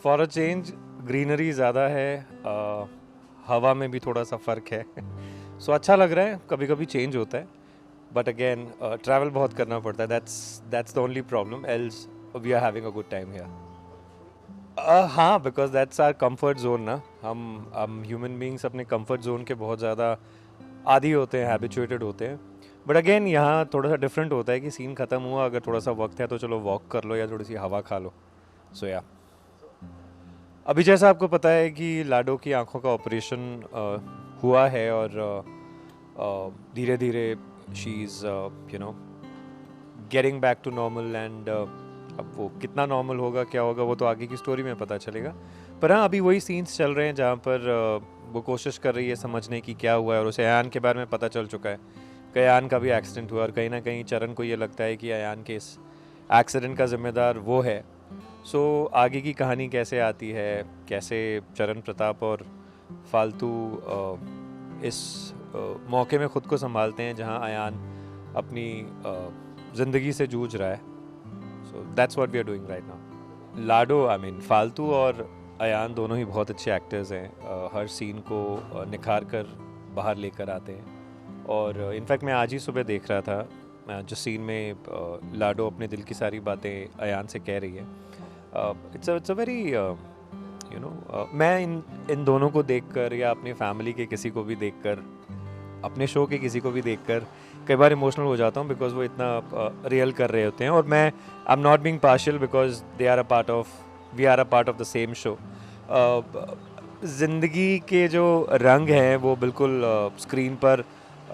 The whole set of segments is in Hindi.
फॉर अ चेंज ग्रीनरी ज़्यादा है, हवा में भी थोड़ा सा फ़र्क है सो अच्छा लग रहा है, कभी कभी चेंज होता है बट अगेन ट्रैवल बहुत करना पड़ता है, that's the only problem, else we are having a good time here. हाँ, because that's our comfort zone ना। हम ह्यूमन बींग्स अपने कंफर्ट जोन के बहुत ज़्यादा आदी होते हैं, हैबिचुएटेड होते हैं। बट अगेन यहाँ थोड़ा सा डिफरेंट होता है कि सीन ख़त्म हुआ, अगर थोड़ा सा वक्त है तो चलो वॉक कर लो या थोड़ी सी हवा खा लो। सो या अभी जैसा आपको पता है कि लाडो की आंखों का ऑपरेशन हुआ है और धीरे धीरे she is getting back to normal and अब वो कितना नॉर्मल होगा, क्या होगा, वो तो आगे की स्टोरी में पता चलेगा। पर हाँ, अभी वही सीन्स चल रहे हैं जहाँ पर वो कोशिश कर रही है समझने की क्या हुआ है, और उसे अयान के बारे में पता चल चुका है कि अयान का भी एक्सीडेंट हुआ, और कहीं ना कहीं चरण को ये लगता है कि अयान के इस एक्सीडेंट का जिम्मेदार वो है। सो आगे की कहानी कैसे आती है, कैसे चरण प्रताप और फालतू इस मौके में ख़ुद को संभालते हैं जहाँ अयान अपनी ज़िंदगी से जूझ रहा है। So that's what we are doing right now. Lado, I mean फालतू और अयान दोनों ही बहुत अच्छे एक्टर्स हैं, हर सीन को निखार कर बाहर लेकर आते हैं। और इनफैक्ट मैं आज ही सुबह देख रहा था जिस सीन में लाडो अपने दिल की सारी बातें अयान से कह रही है। इट्स अ वेरी मैं इन दोनों को देखकर या अपनी फैमिली के किसी को भी देखकर, अपने शो के किसी को भी देखकर कई बार इमोशनल हो जाता हूँ, बिकॉज वो इतना रियल कर रहे होते हैं। और मैं I am not being partial because we are a part of the same show. ज़िंदगी के जो रंग हैं वो बिल्कुल स्क्रीन पर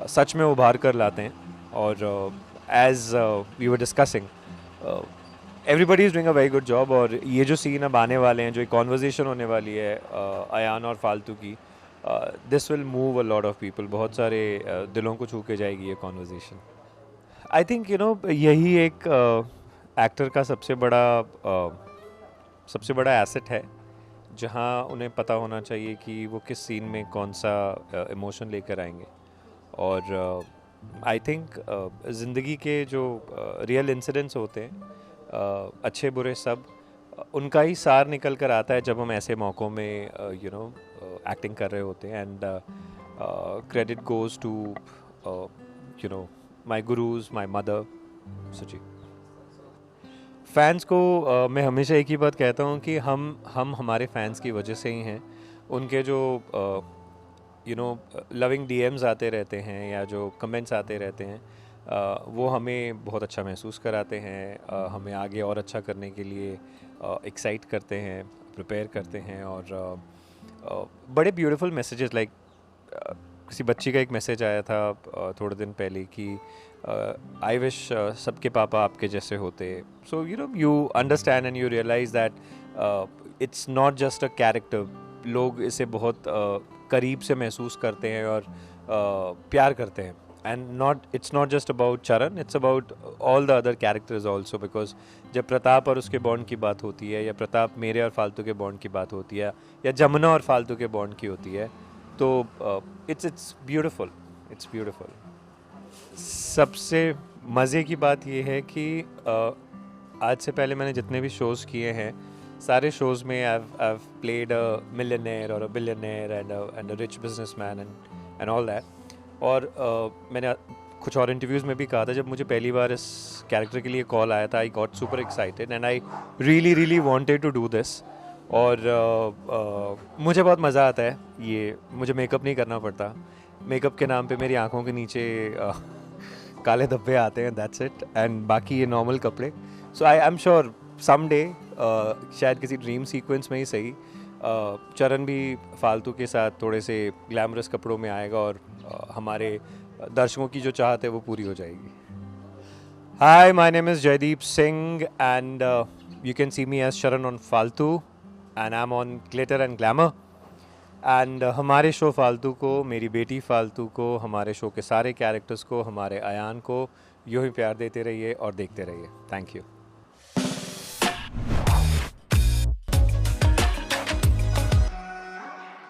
सच में उभार कर लाते हैं। और as we were discussing, everybody is doing a very good job. और ये जो सीन अब आने वाले हैं, जो एक कॉन्वर्जेसन होने वाली है अयान और फालतू की, this will move a lot of people, बहुत सारे दिलों को छू के जाएगी ये कॉन्वर्जेसन। आई थिंक यही एक एक्टर का सबसे बड़ा एसेट है, जहाँ उन्हें पता होना चाहिए कि वो किस सीन में कौन सा इमोशन लेकर आएंगे। और आई थिंक ज़िंदगी के जो रियल इंसिडेंट्स होते हैं, अच्छे बुरे सब, उनका ही सार निकल कर आता है जब हम ऐसे मौक़ों में एक्टिंग कर रहे होते हैं। And credit goes to my gurus, my mother, Suchi. Fans को मैं हमेशा एक ही बात कहता हूँ कि हम हमारे फैंस की वजह से ही हैं। उनके जो लविंग डीएम्स आते रहते हैं या जो कमेंट्स आते रहते हैं, वो हमें बहुत अच्छा महसूस कराते हैं, हमें आगे और अच्छा करने के लिए एक्साइट करते हैं, प्रिपेयर करते हैं। और बड़े ब्यूटीफुल मैसेजेस, लाइक किसी बच्ची का एक मैसेज आया था थोड़े दिन पहले कि आई विश सबके पापा आपके जैसे होते। So you understand and you realise that it's not just a character. लोग इसे बहुत करीब से महसूस करते हैं और प्यार करते हैं। And it's not just about Charan, it's about all the other characters also, because जब प्रताप और उसके बॉन्ड की बात होती है, या प्रताप मेरे और फालतू के बॉन्ड की बात होती है, या जमुना और फालतू के बॉन्ड की होती है, तो it's beautiful। सबसे मज़े की बात ये है कि आज से पहले मैंने जितने भी शोज़ किए हैं, सारे शोज़ में I've played a millionaire or a billionaire and a rich businessman and all that। और मैंने कुछ और इंटरव्यूज़ में भी कहा था, जब मुझे पहली बार इस कैरेक्टर के लिए कॉल आया था, I got super excited and I really wanted to do this. और मुझे बहुत मज़ा आता है। ये मुझे मेकअप नहीं करना पड़ता, मेकअप के नाम पे मेरी आंखों के नीचे काले धब्बे आते हैं, दैट्स इट। एंड बाकी ये नॉर्मल कपड़े। सो आई एम श्योर समडे, शायद किसी ड्रीम सीक्वेंस में ही सही, चरण भी फालतू के साथ थोड़े से ग्लैमरस कपड़ों में आएगा और हमारे दर्शकों की जो चाहत है वो पूरी हो जाएगी। Hi, my name is Jaydeep Singh and you can see me as Sharan on Faltu and I am on glitter and glamour. And हमारे शो फालतू को, मेरी बेटी फालतू को, हमारे शो के सारे कैरेक्टर्स को, हमारे अयान को यूँ ही प्यार देते रहिए और देखते रहिए। Thank you.